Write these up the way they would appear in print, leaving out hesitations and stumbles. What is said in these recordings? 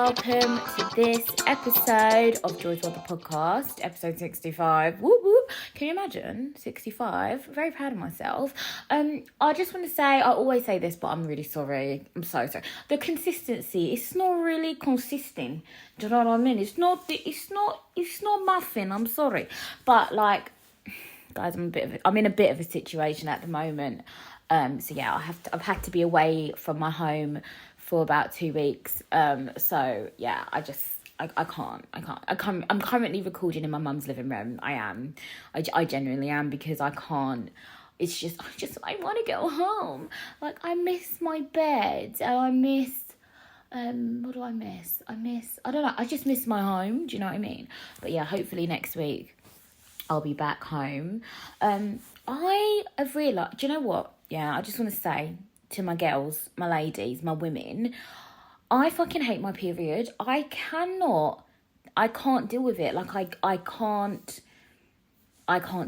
welcome to this episode of World The Podcast, episode 65. Whoop whoop. Can you imagine? 65. Very proud of myself. I just want to say, I always say this, but I'm really sorry. I'm so sorry. The consistency, it's not really consistent. Do you know what I mean? It's not muffin. I'm sorry. But like, guys, I'm in a bit of a situation at the moment. So yeah, I've had to be away from my home for about 2 weeks. So yeah, I can't. I'm currently recording in my mum's living room. I genuinely am, because I can't. It's just I want to go home. Like, I miss my bed. And I miss, what do I miss? I don't know. I just miss my home. Do you know what I mean? But yeah, hopefully next week I'll be back home. I have realised, do you know what? Yeah, I just want to say to my girls, my ladies, my women, I fucking hate my period. I can't deal with it. Like, I can't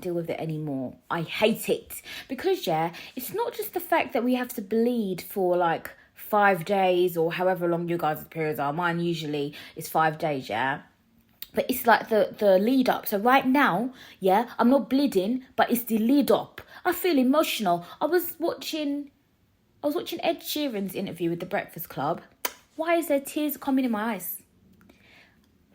deal with it anymore. I hate it. Because, yeah, it's not just the fact that we have to bleed for, like, 5 days or however long your guys' periods are. Mine usually is 5 days, yeah? But it's like the lead up. So right now, yeah, I'm not bleeding, but it's the lead up. I feel emotional. I was watching Ed Sheeran's interview with The Breakfast Club. Why is there tears coming in my eyes?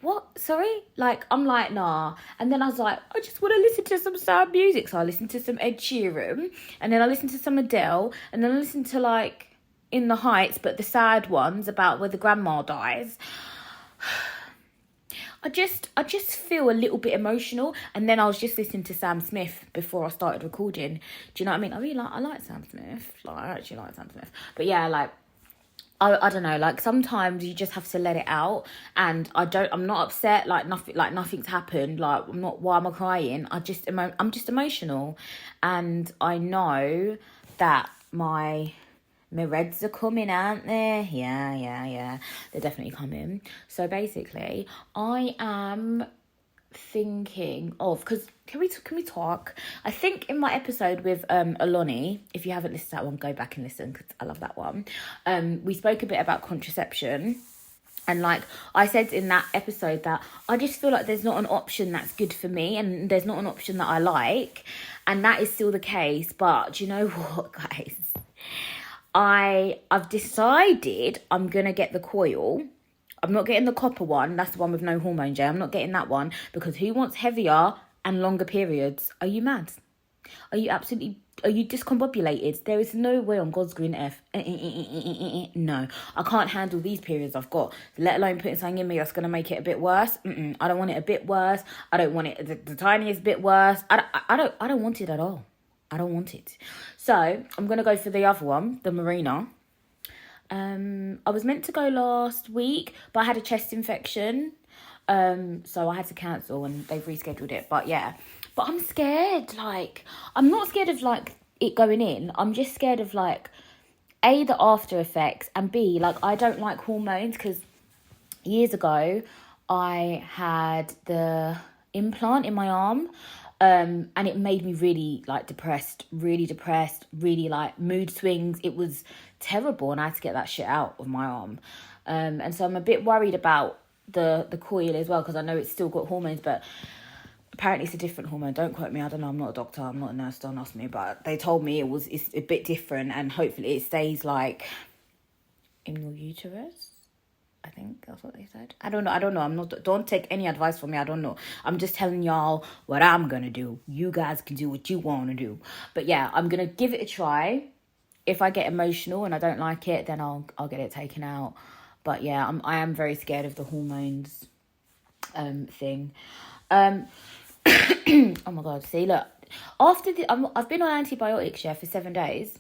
What? Sorry? Like, I'm like, nah. And then I was like, I just want to listen to some sad music. So I listened to some Ed Sheeran. And then I listened to some Adele. And then I listened to, like, In the Heights, but the sad ones about where the grandma dies. I just feel a little bit emotional. And then I was just listening to Sam Smith before I started recording. Do you know what I mean? I like Sam Smith. Like, I actually like Sam Smith. But yeah, like, I don't know, like, sometimes you just have to let it out. And I'm not upset, nothing's happened. Like, why am I crying? I'm just emotional. And I know that my reds are coming, aren't they? Yeah. They're definitely coming. So basically, I am thinking of, because can we talk? I think in my episode with Aloni, if you haven't listened to that one, go back and listen, because I love that one. We spoke a bit about contraception. And like I said in that episode, that I just feel like there's not an option that's good for me, and there's not an option that I like. And that is still the case. But do you know what, guys? I've decided I'm going to get the coil. I'm not getting the copper one. That's the one with no hormones, yeah? I'm not getting that one, because who wants heavier and longer periods? Are you mad? Are you discombobulated? There is no way on God's green earth. No, I can't handle these periods I've got, let alone putting something in me that's going to make it a bit worse. I don't want it a bit worse. I don't want it the tiniest bit worse. I don't want it at all. I don't want it. So I'm going to go for the other one, the Marina. I was meant to go last week, but I had a chest infection. So I had to cancel, and they've rescheduled it. But yeah, but I'm scared. Like, I'm not scared of like it going in. I'm just scared of like, A, the after effects, and B, like, I don't like hormones, because years ago I had the implant in my arm. And it made me really like depressed, really like mood swings. It was terrible, and I had to get that shit out of my arm. And so I'm a bit worried about the coil as well, because I know it's still got hormones, but apparently it's a different hormone. Don't quote me, I don't know, I'm not a doctor, I'm not a nurse, don't ask me, but they told me it's a bit different, and hopefully it stays like in your uterus. I think that's what they said. I don't know. Don't take any advice from me. I don't know. I'm just telling y'all what I'm going to do. You guys can do what you want to do. But yeah, I'm going to give it a try. If I get emotional and I don't like it, then I'll get it taken out. But yeah, I am very scared of the hormones thing. Oh my God. See, look. After I've been on antibiotics, yeah, for 7 days.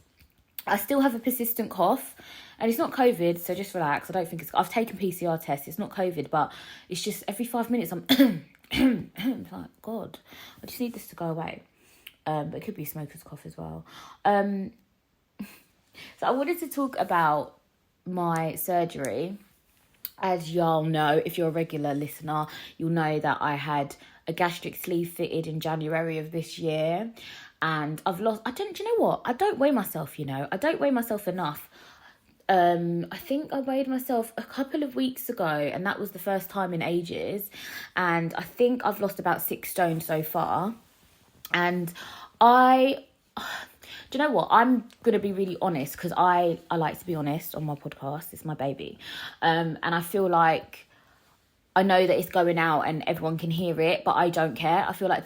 I still have a persistent cough, and it's not COVID, so just relax. I don't think I've taken PCR tests. It's not COVID, but it's just every 5 minutes I'm it's like, God, I just need this to go away. But it could be smoker's cough as well. So I wanted to talk about my surgery. As y'all know, if you're a regular listener, you'll know that I had a gastric sleeve fitted in January of this year. And I've lost, do you know what? I don't weigh myself, I don't weigh myself enough. I think I weighed myself a couple of weeks ago, and that was the first time in ages. And I think I've lost about 6 stone so far. And do you know what? I'm going to be really honest, because I like to be honest on my podcast. It's my baby. And I feel like I know that it's going out and everyone can hear it, but I don't care. I feel like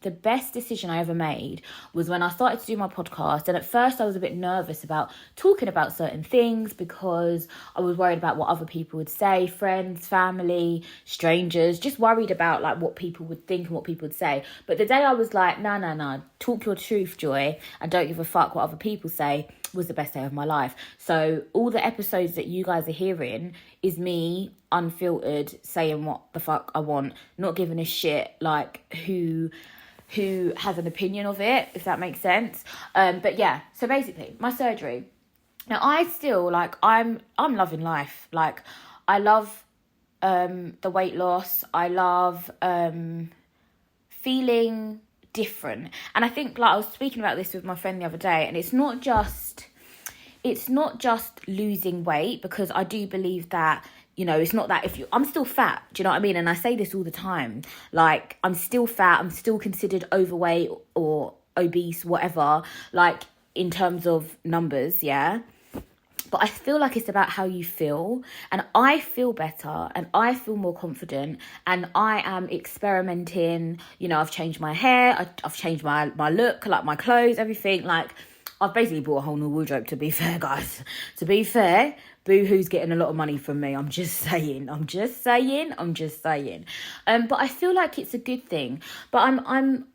the best decision I ever made was when I started to do my podcast. And at first I was a bit nervous about talking about certain things because I was worried about what other people would say, friends, family, strangers, just worried about like what people would think and what people would say. But the day I was like, no, talk your truth, Joy, and don't give a fuck what other people say, was the best day of my life. So all the episodes that you guys are hearing is me unfiltered saying what the fuck I want, not giving a shit like who has an opinion of it, if that makes sense. But yeah, so basically my surgery. Now I still like, I'm loving life. Like I love the weight loss. I love feeling different. And I think like I was speaking about this with my friend the other day, and it's not just losing weight, because I do believe that, you know, it's not that I'm still fat, do you know what I mean? And I say this all the time, like I'm still fat, I'm still considered overweight or obese, whatever, like in terms of numbers, yeah. But I feel like it's about how you feel, and I feel better and I feel more confident, and I am experimenting, you know, I've changed my hair, I've changed my look, like my clothes, everything, like I've basically bought a whole new wardrobe, to be fair, guys. To be fair, Boohoo's getting a lot of money from me. I'm just saying. But I feel like it's a good thing. But I'm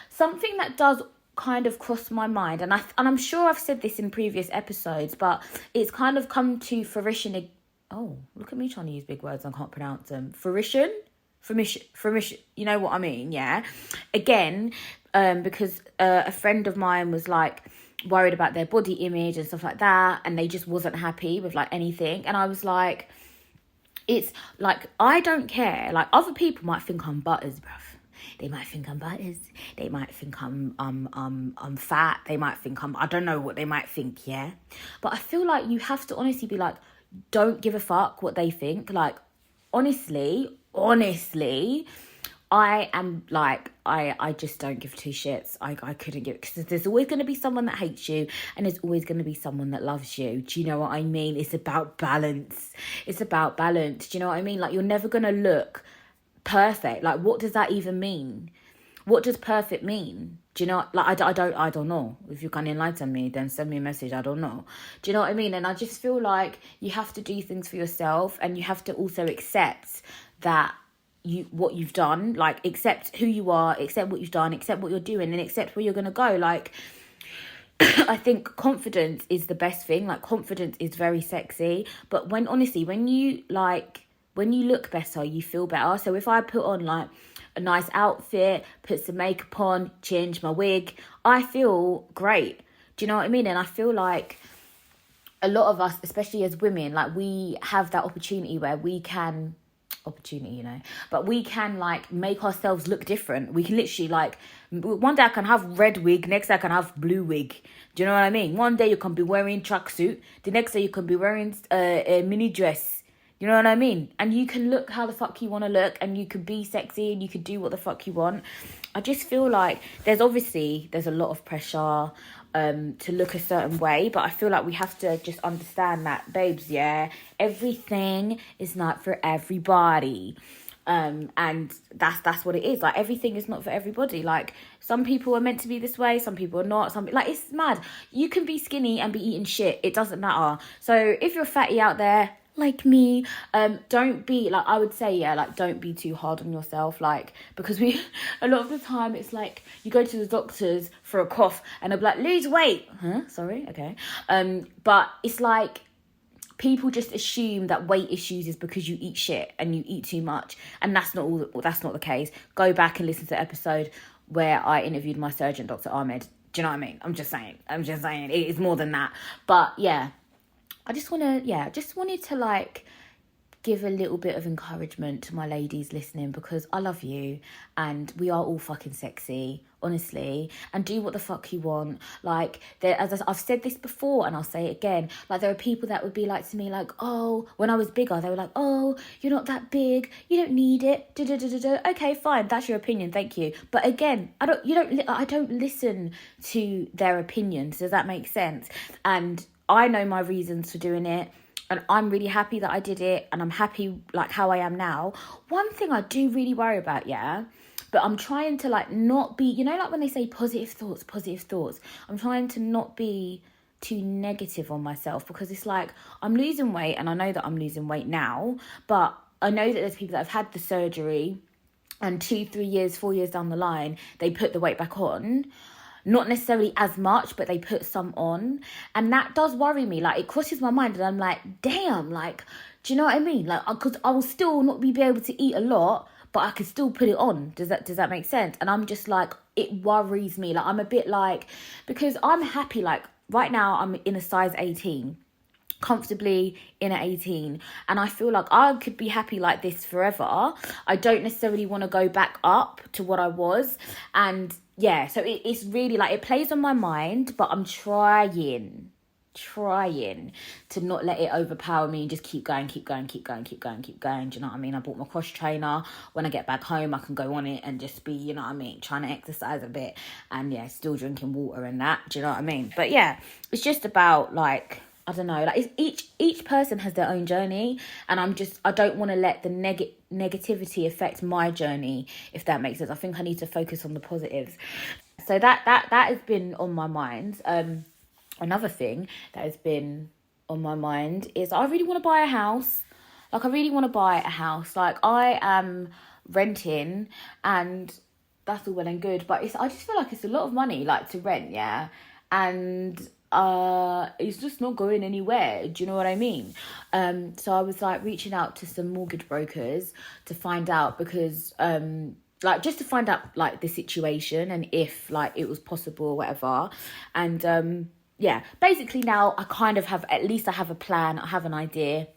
something that does kind of cross my mind, and I'm sure I've said this in previous episodes, but it's kind of come to fruition. Oh, look at me trying to use big words I can't pronounce them. Fruition, you know what I mean? Yeah. Again, because a friend of mine was like worried about their body image and stuff like that, and they just wasn't happy with like anything, and I was like, it's like, I don't care. Like other people might think I'm butters, bruv. They might think I'm butters. They might think I'm fat. They might think I don't know what they might think, yeah. But I feel like you have to honestly be like, don't give a fuck what they think. Like honestly, I am like, I just don't give 2 shits. I couldn't give, because there's always going to be someone that hates you, and there's always going to be someone that loves you. Do you know what I mean? It's about balance. Do you know what I mean? Like you're never going to look perfect. Like what does that even mean? What does perfect mean? Do you know, like I don't know. If you can enlighten me, then send me a message. I don't know. Do you know what I mean? And I just feel like you have to do things for yourself, and you have to also accept that what you've done, like accept who you are, accept what you've done, accept what you're doing, and accept where you're going to go. Like I think confidence is the best thing. Like confidence is very sexy, but when you look better, you feel better. So if I put on like a nice outfit, put some makeup on, change my wig, I feel great. Do you know what I mean? And I feel like a lot of us, especially as women, like we have that opportunity where we can but we can like make ourselves look different. We can literally like, one day I can have red wig, next day I can have blue wig. Do you know what I mean? One day you can be wearing tracksuit, the next day you can be wearing a mini dress. You know what I mean? And you can look how the fuck you want to look, and you can be sexy, and you can do what the fuck you want. I just feel like there's a lot of pressure to look a certain way, but I feel like we have to just understand that, babes, yeah, everything is not for everybody. And that's what it is. Like everything is not for everybody. Like some people are meant to be this way, some people are not. Like it's mad. You can be skinny and be eating shit. It doesn't matter. So if you're fatty out there, like me, don't be like, I would say, yeah, like don't be too hard on yourself, like, because a lot of the time it's like you go to the doctors for a cough and they'll be like, lose weight, sorry, okay, but it's like people just assume that weight issues is because you eat shit and you eat too much, and that's not the case. Go back and listen to the episode where I interviewed my surgeon, Dr. Ahmed. Do you know what I mean? I'm just saying it is more than that. But yeah, I just wanted to like give a little bit of encouragement to my ladies listening, because I love you and we are all fucking sexy, honestly, and do what the fuck you want. Like, I've said this before and I'll say it again, like, there are people that would be like to me, like, oh, when I was bigger, they were like, oh, you're not that big, you don't need it, okay, fine, that's your opinion, thank you. But again, I don't listen to their opinions. Does that make sense? And I know my reasons for doing it, and I'm really happy that I did it, and I'm happy like how I am now. One thing I do really worry about, but I'm trying to like not be, like when they say positive thoughts, I'm trying to not be too negative on myself, because it's like I'm losing weight, and I know that I'm losing weight now, but I know that there's people that have had the surgery and 2, 3 years, 4 years down the line, they put the weight back on. Not necessarily as much, but they put some on. And that does worry me. Like, it crosses my mind and I'm like, damn, like, do you know what I mean? Like, because I will still not be able to eat a lot, but I could still put it on. Does that make sense? And I'm just like, it worries me. Like, I'm a bit like, because I'm happy, like, right now I'm in a size 18. Comfortably in at 18, and I feel like I could be happy like this forever. I don't necessarily want to go back up to what I was, and so it's really like, it plays on my mind, but I'm trying to not let it overpower me and just keep going. Do you know what I mean? I bought my cross trainer. When I get back home, I can go on it and just be, you know what I mean, trying to exercise a bit, and still drinking water and that. Do you know what I mean? But it's just about like, I don't know, like, each person has their own journey, and I don't want to let the negativity affect my journey, if that makes sense. I think I need to focus on the positives. So that has been on my mind. Another thing that has been on my mind is I really want to buy a house. Like, I really want to buy a house. Like, I am renting, and that's all well and good, but I just feel like it's a lot of money, like, to rent, and it's just not going anywhere. Do you know what I mean? So I was like reaching out to some mortgage brokers to find out, because like, just to find out like the situation and if like it was possible or whatever. And basically now I kind of have, at least I have a plan, I have an idea.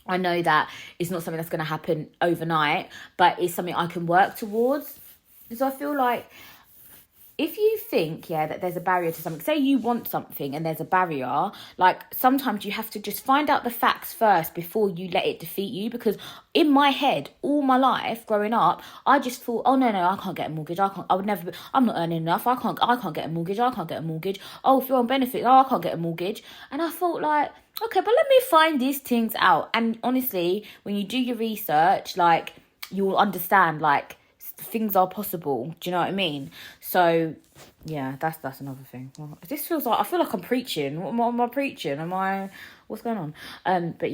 I know that it's not something that's going to happen overnight, but it's something I can work towards. So I feel like, if you think, that there's a barrier to something, say you want something and there's a barrier, like, sometimes you have to just find out the facts first before you let it defeat you. Because in my head, all my life growing up, I just thought, oh, no, I can't get a mortgage. I'm not earning enough. I can't get a mortgage. Oh, if you're on benefits, I can't get a mortgage. And I thought, like, okay, but let me find these things out. And honestly, when you do your research, like, you will understand, like, things are possible. Do you know what I mean? So that's another thing. Well, this feels like, I feel like I'm preaching. What am I preaching? What's going on? But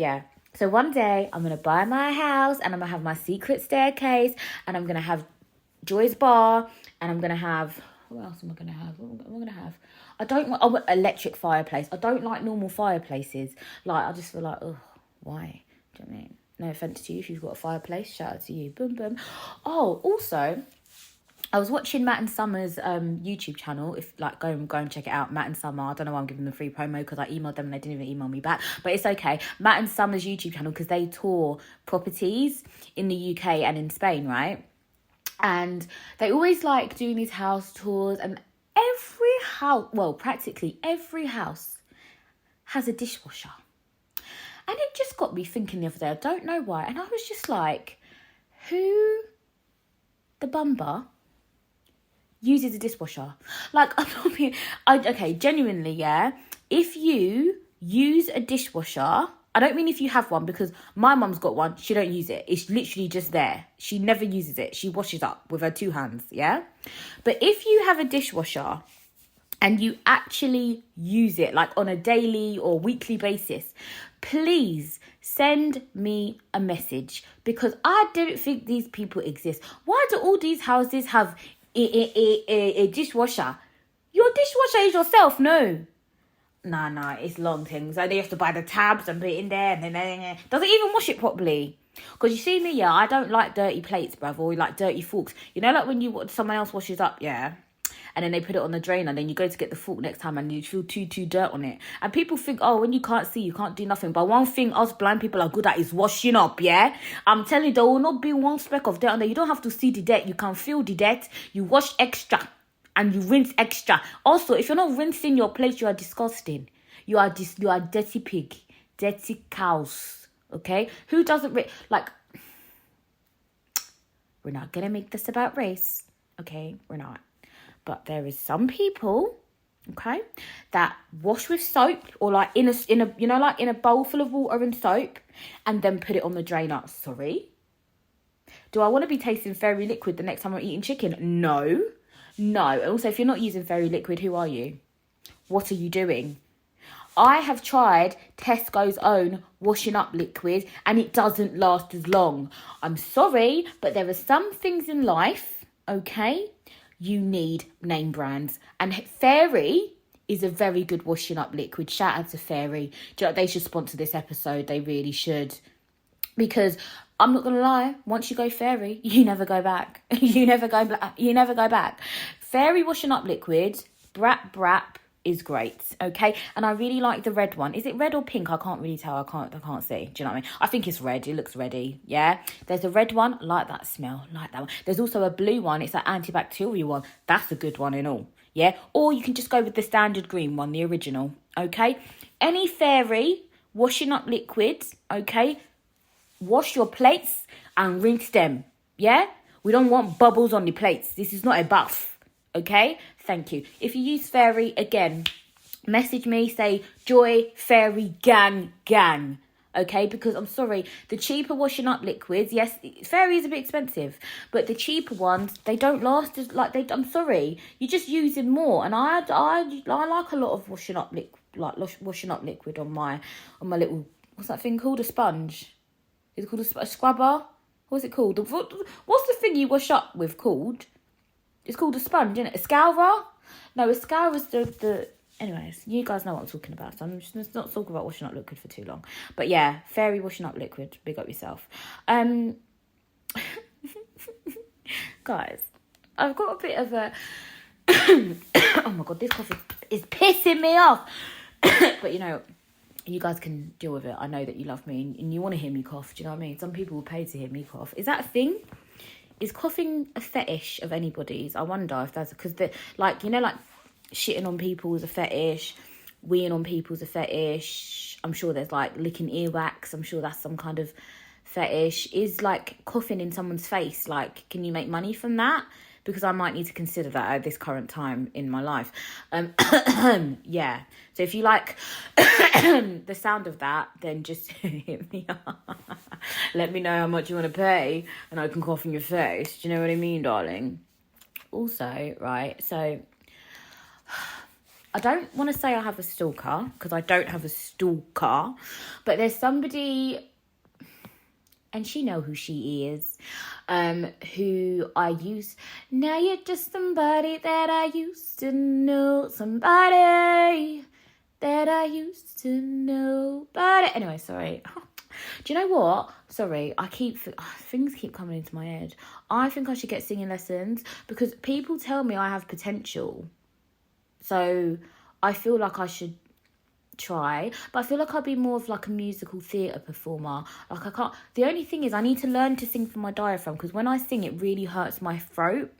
so one day I'm gonna buy my house, and I'm gonna have my secret staircase, and I'm gonna have Joy's bar, and I'm gonna have, what else am I gonna have? What am I gonna have? I want electric fireplace. I don't like normal fireplaces. Like, I just feel like, oh, why? Do you know what I mean? No offence to you if you've got a fireplace. Shout out to you. Boom, boom. Oh, also, I was watching Matt and Summer's YouTube channel. If like, go and check it out, Matt and Summer. I don't know why I'm giving them free promo, because I emailed them and they didn't even email me back. But it's okay. Matt and Summer's YouTube channel, because they tour properties in the UK and in Spain, right? And they always like doing these house tours, and practically every house has a dishwasher. And it just got me thinking the other day, I don't know why. And I was just like, who the bumper uses a dishwasher? Like, I'm not being, genuinely, if you use a dishwasher, I don't mean if you have one, because my mum's got one, she don't use it. It's literally just there. She never uses it. She washes up with her 2 hands, But if you have a dishwasher and you actually use it, like, on a daily or weekly basis, please send me a message, because I don't think these people exist. Why do all these houses have a dishwasher? Your dishwasher is yourself, no. Nah, it's long things. Like, they have to buy the tabs and put it in there, and then does it even wash it properly? Because you see me, I don't like dirty plates, bruv, or like dirty forks. You know, like when someone else washes up, and then they put it on the drain, and then you go to get the fork next time and you feel too dirt on it. And people think, oh, when you can't see, you can't do nothing. But one thing us blind people are good at is washing up, yeah? I'm telling you, there will not be one speck of dirt on there. You don't have to see the dirt. You can feel the dirt. You wash extra and you rinse extra. Also, if you're not rinsing your plate, you are disgusting. You are dirty pig, dirty cows, okay? Who doesn't, we're not going to make this about race, okay? We're not. But there is some people, okay, that wash with soap or like in a bowl full of water and soap and then put it on the drainer. Sorry. Do I want to be tasting fairy liquid the next time I'm eating chicken? No. Also, if you're not using fairy liquid, who are you? What are you doing? I have tried Tesco's own washing up liquid and it doesn't last as long. I'm sorry, but there are some things in life, okay, you need name brands. And Fairy is a very good washing up liquid. Shout out to Fairy. They should sponsor this episode. They really should. Because I'm not going to lie, once you go Fairy, you never go back. You never go back. Fairy washing up liquid, Brap, is great, okay? And I really like the red one. Is it red or pink? I can't really tell. I can't see. Do you know what I mean? I think it's red. It looks reddy, yeah? There's a red one. Like that smell. Like that one. There's also a blue one. It's an antibacterial one. That's a good one and all, yeah? Or you can just go with the standard green one, the original, okay? Any Fairy washing up liquids, okay? Wash your plates and rinse them, yeah? We don't want bubbles on the plates. This is not a bath, okay? Thank you. If you use Fairy, again, message me, say, Joy, Fairy, gang, okay? Because I'm sorry, the cheaper washing up liquids, yes, Fairy is a bit expensive, but the cheaper ones, they don't last as, I'm sorry, you're just using more. And I like a lot of washing up liquid on my little, what's that thing called? A sponge. Is it called a scrubber? What's it called? What's the thing you wash up with called? It's called a sponge, isn't it? A scourer? No, a scourer is the... Anyways, you guys know what I'm talking about. So I'm just not talking about washing up liquid for too long. But yeah, Fairy washing up liquid. Big up yourself. Guys, I've got a bit of a... oh my God, this cough is pissing me off. But you know, you guys can deal with it. I know that you love me and you want to hear me cough. Do you know what I mean? Some people will pay to hear me cough. Is that a thing? Is coughing a fetish of anybody's? I wonder if that's because shitting on people is a fetish, weeing on people is a fetish. I'm sure there's like licking earwax. I'm sure that's some kind of fetish. Is like coughing in someone's face, like, can you make money from that? Because I might need to consider that at this current time in my life. Yeah. So if you like the sound of that, then just hit me up. Let me know how much you want to pay and I can cough in your face. Do you know what I mean, darling? Also, right, so I don't want to say I have a stalker because I don't have a stalker, but there's somebody... and she know who she is, who I use. Now you're just somebody that I used to know. Somebody that I used to know. But anyway, sorry. Do you know what? Sorry, things keep coming into my head. I think I should get singing lessons because people tell me I have potential. So I feel like I should try, but I feel like I'd be more of like a musical theatre performer. Like I can't, the only thing is I need to learn to sing from my diaphragm because when I sing it really hurts my throat.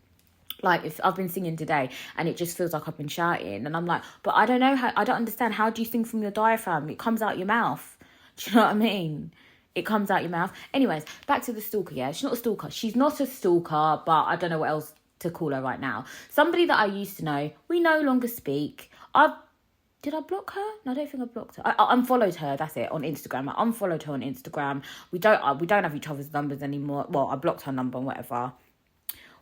Like if I've been singing today and it just feels like I've been shouting and I'm like, but I don't understand, how do you sing from your diaphragm? It comes out your mouth. Do you know what I mean? It comes out your mouth. Anyways, back to the stalker. Yeah, she's not a stalker. She's not a stalker, but I don't know what else to call her right now. Somebody that I used to know. We no longer speak. Did I block her? No, I don't think I blocked her. I unfollowed her. That's it, on Instagram. I unfollowed her on Instagram. We don't have each other's numbers anymore. Well, I blocked her number and whatever.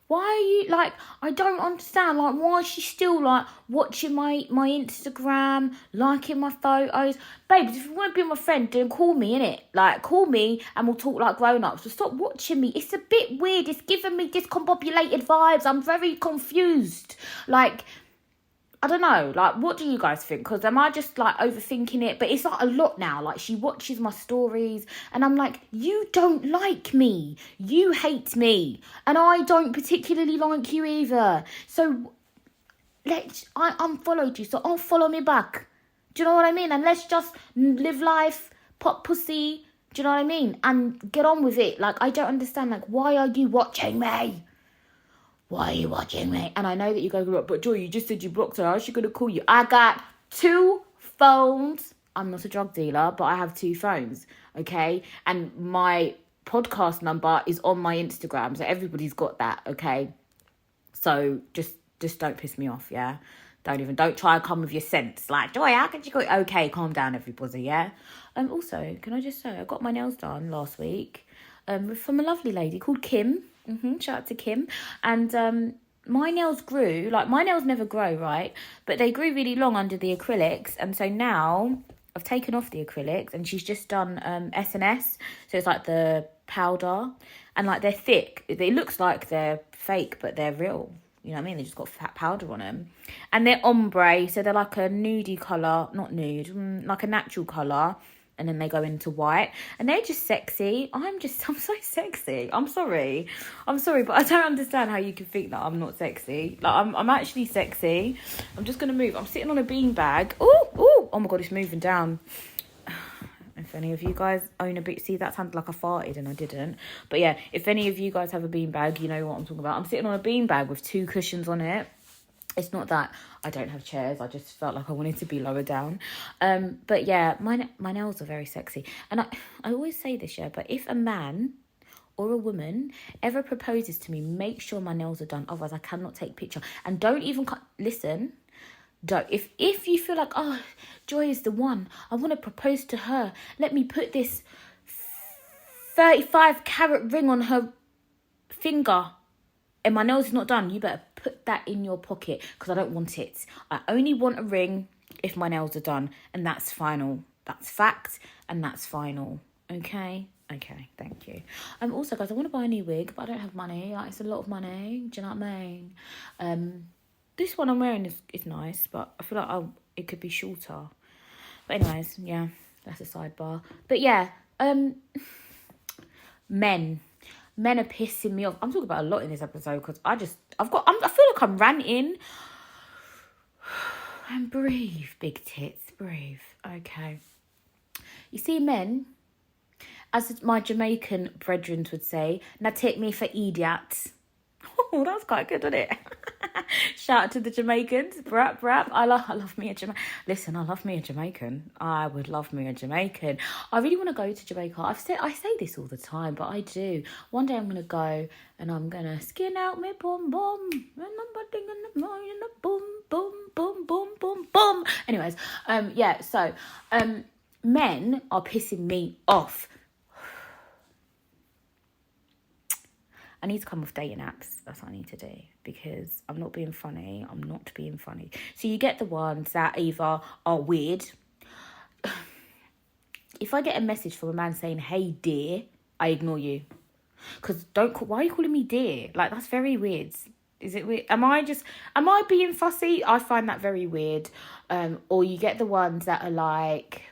Why are you, like, I don't understand, like, why is she still, like, watching my Instagram, liking my photos? Babes, if you want to be my friend, then call me, innit? Like, call me and we'll talk like grown-ups. So stop watching me. It's a bit weird. It's giving me discombobulated vibes. I'm very confused. Like, I don't know, like, what do you guys think? Because am I just, like, overthinking it? But it's, like, a lot now. Like, she watches my stories, and I'm like, you don't like me. You hate me. And I don't particularly like you either. So, I unfollowed you, so unfollow me back. Do you know what I mean? And let's just live life, pop pussy. Do you know what I mean? And get on with it. Like, I don't understand. Like, why are you watching me? Why are you watching me? And I know that you guys go, but Joy, you just said you blocked her. How's she going to call you? I got 2 phones. I'm not a drug dealer, but I have 2 phones, okay? And my podcast number is on my Instagram, so everybody's got that, okay? So just don't piss me off, yeah? Don't try and come with your sense. Like, Joy, how could you go? Okay, calm down, everybody, yeah? Also, can I just say, I got my nails done last week from a lovely lady called Kim. Shout out to Kim. And my nails grew, like, my nails never grow, right? But they grew really long under the acrylics. And so now I've taken off the acrylics and she's just done S&S. So it's like the powder. And, like, they're thick. It looks like they're fake, but they're real. You know what I mean? They just got fat powder on them. And they're ombre, so they're like a nudie colour. Not nude, like a natural colour. And then they go into white. And they're just sexy. I'm so sexy. I'm sorry, but I don't understand how you can think that I'm not sexy. Like, I'm actually sexy. I'm just going to move. I'm sitting on a beanbag. Oh my God, it's moving down. If any of you guys own a bit, see, that sounded like I farted and I didn't. But yeah, if any of you guys have a beanbag, you know what I'm talking about. I'm sitting on a beanbag with 2 cushions on it. It's not that I don't have chairs. I just felt like I wanted to be lower down. But yeah, my nails are very sexy. And I always say this, yeah, but if a man or a woman ever proposes to me, make sure my nails are done. Otherwise, I cannot take picture. And don't even, listen, don't. If you feel like, oh, Joy is the one, I want to propose to her, let me put this 35-carat ring on her finger and my nails is not done, you better put that in your pocket because I don't want it. I only want a ring if my nails are done, and that's final. That's fact, and that's final. Okay, thank you. Also, guys, I want to buy a new wig, but I don't have money. Like, it's a lot of money. Do you know what I mean? This one I'm wearing is nice, but I feel like it could be shorter. But anyways, yeah, that's a sidebar. But yeah, men are pissing me off. I'm talking about a lot in this episode because I feel like I'm ranting. And breathe, big tits, breathe. Okay. You see, men, as my Jamaican brethren would say, now take me for idiot. Oh, that's quite good, isn't it? Shout out to the Jamaicans. Brap. I love me a Jamaican. Listen, I love me a Jamaican. I would love me a Jamaican. I really want to go to Jamaica. I say this all the time, but I do. One day I'm going to go and I'm going to skin out me boom boom. And I'm putting in the morning boom boom boom boom boom boom. Anyways, so men are pissing me off. I need to come off dating apps. That's what I need to do. Because I'm not being funny. So you get the ones that either are weird. If I get a message from a man saying, hey, dear, I ignore you. Because why are you calling me dear? Like, that's very weird. Is it weird? Am I being fussy? I find that very weird. Or you get the ones that are like,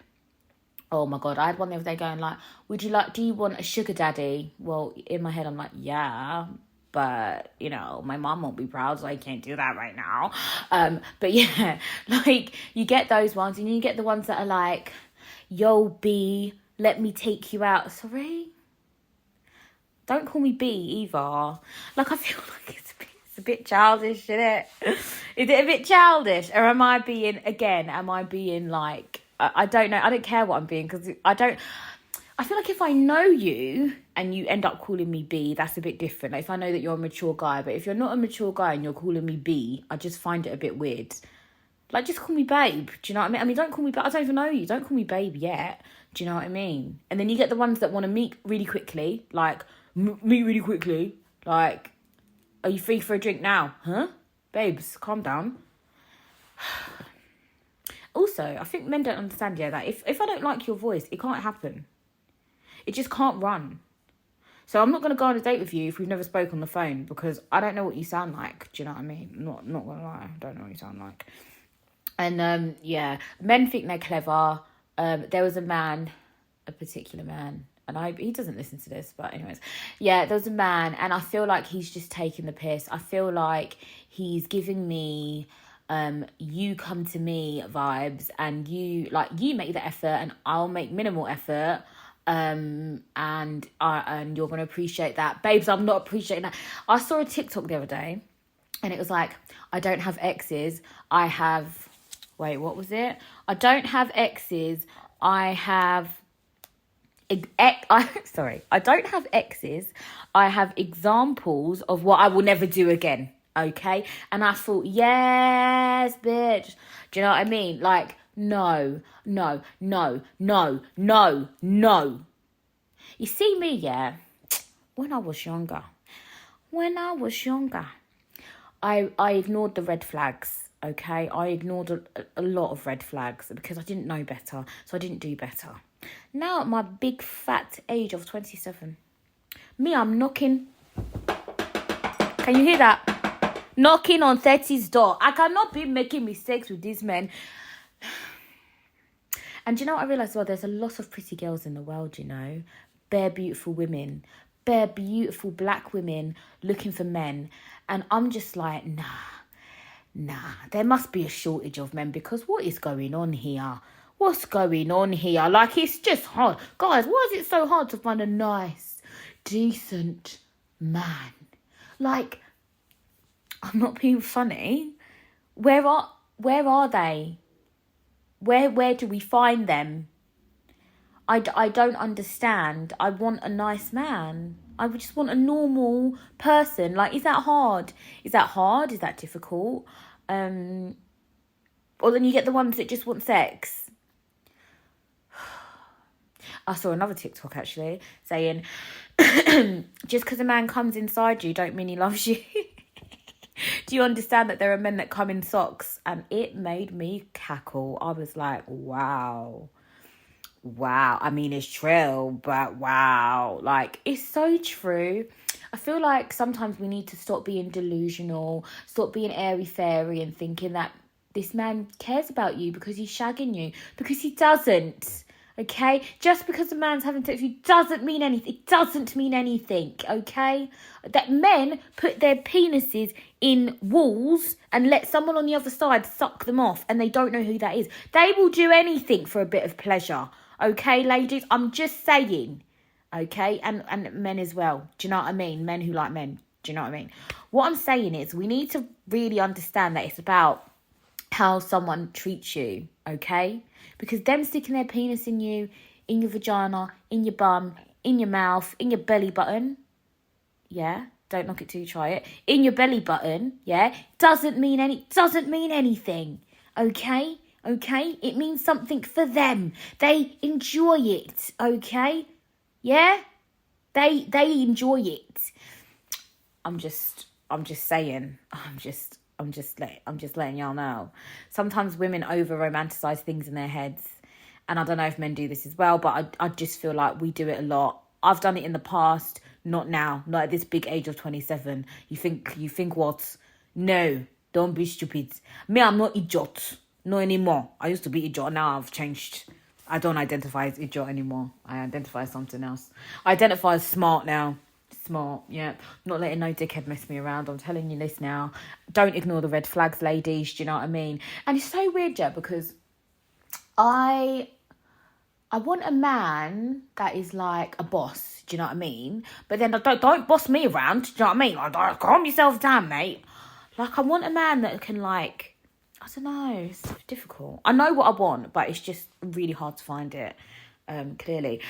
oh my God, I had one the other day going like, do you want a sugar daddy? Well, in my head, I'm like, yeah, but, you know, my mom won't be proud, so I can't do that right now. But yeah, like, you get those ones, and you get the ones that are like, yo, B, let me take you out. Sorry? Don't call me B either. Like, I feel like it's a bit childish, isn't it? Is it a bit childish? Or am I being like, I don't know. I don't care what I'm being because I feel like if I know you and you end up calling me B, that's a bit different. Like, if I know that you're a mature guy, but if you're not a mature guy and you're calling me B, I just find it a bit weird. Like, just call me babe. Do you know what I mean? I mean, don't call me babe. I don't even know you. Don't call me babe yet. Do you know what I mean? And then you get the ones that want to meet really quickly. Like, meet really quickly. Like, are you free for a drink now? Huh? Babes, calm down. Also, I think men don't understand, that if I don't like your voice, it can't happen. It just can't run. So I'm not going to go on a date with you if we've never spoke on the phone because I don't know what you sound like. Do you know what I mean? Not going to lie. I don't know what you sound like. And, men think they're clever. There was a particular man, and he doesn't listen to this, but anyways. Yeah, there was a man, and I feel like he's just taking the piss. I feel like he's giving me you come to me vibes, and you make the effort and I'll make minimal effort, and you're gonna appreciate that. Babes, I'm not appreciating that. I saw a TikTok the other day and it was like, I don't have exes, I have, wait, what was it? I don't have exes, I have I don't have exes, I have examples of what I will never do again. Okay. And I thought, yes, bitch. Do you know what I mean? Like, no. You see me, yeah, when I was younger, I ignored the red flags, okay? I ignored a lot of red flags because I didn't know better, so I didn't do better. Now at my big fat age of 27, I'm knocking. Can you hear that? Knocking on 30's door. I cannot be making mistakes with these men. And you know what I realised? Well, there's a lot of pretty girls in the world, you know. Bare beautiful women. Bare beautiful black women looking for men. And I'm just like, nah. There must be a shortage of men, because what is going on here? What's going on here? Like, it's just hard. Guys, why is it so hard to find a nice, decent man? Like, I'm not being funny. Where are they? Where do we find them? I don't understand. I want a nice man. I just want a normal person. Like, is that hard? Is that difficult? Or then you get the ones that just want sex. I saw another TikTok actually saying, just because a man comes inside you don't mean he loves you. Do you understand that there are men that come in socks? And it made me cackle. I was like, wow. I mean, it's true, but wow. Like, it's so true. I feel like sometimes we need to stop being delusional, stop being airy-fairy and thinking that this man cares about you because he's shagging you. Because he doesn't. Okay? Just because a man's having sex with you doesn't mean anything. It doesn't mean anything, okay? That men put their penises in walls and let someone on the other side suck them off, and they don't know who that is. They will do anything for a bit of pleasure, okay, ladies? I'm just saying, okay? And men as well. Do you know what I mean? Men who like men. Do you know what I mean? What I'm saying is we need to really understand that it's about how someone treats you, okay? Because them sticking their penis in you, in your vagina, in your bum, in your mouth, in your belly button, yeah, don't knock it till you try it, in your belly button, yeah, doesn't mean anything, okay? It means something for them. They enjoy it, okay? Yeah? They enjoy it. I'm just saying. I'm just letting y'all know. Sometimes women over-romanticize things in their heads. And I don't know if men do this as well, but I just feel like we do it a lot. I've done it in the past, not now. Not at this big age of 27. You think what? No, don't be stupid. Me, I'm not idiot. No anymore. I used to be idiot. Now I've changed. I don't identify as idiot anymore. I identify as something else. I identify as smart now. Smart, yeah. Not letting no dickhead mess me around. I'm telling you this now. Don't ignore the red flags, ladies. Do you know what I mean? And it's so weird, yeah, because I want a man that is like a boss. Do you know what I mean? But then don't boss me around. Do you know what I mean? Like, calm yourself down, mate. Like, I want a man that can, like, I don't know. It's difficult. I know what I want, but it's just really hard to find it. Clearly.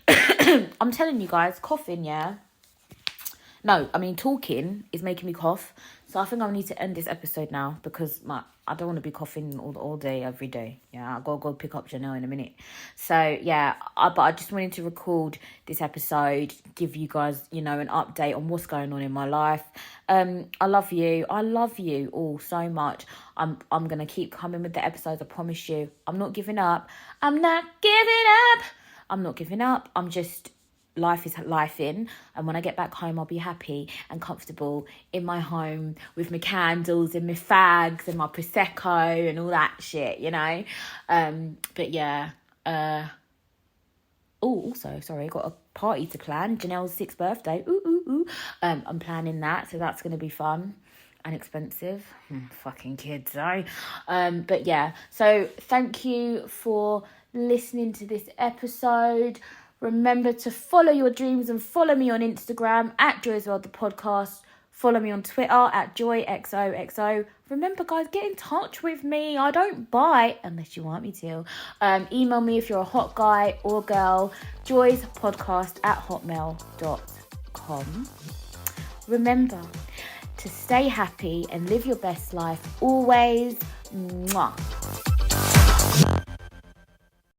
I'm telling you guys, coughing, yeah. No, I mean, talking is making me cough. So I think I need to end this episode now because I don't want to be coughing all day, every day. Yeah, I'll go pick up Janelle in a minute. So, yeah, but I just wanted to record this episode, give you guys, you know, an update on what's going on in my life. I love you. I love you all so much. I'm going to keep coming with the episodes, I promise you. I'm not giving up. I'm not giving up. I'm just... life is life in, and when I get back home I'll be happy and comfortable in my home with my candles and my fags and my prosecco and all that shit, you know. But yeah, also, sorry, got a party to plan. Janelle's 6th birthday. I'm planning that, so that's gonna be fun. and expensive. Fucking kids, though. But yeah, so thank you for listening to this episode. Remember to follow your dreams and follow me on Instagram at Joy's World The Podcast. Follow me on Twitter at JoyXOXO. Remember, guys, get in touch with me. I don't bite unless you want me to. Email me if you're a hot guy or girl. joyspodcast@hotmail.com. Remember to stay happy and live your best life always. Mwah.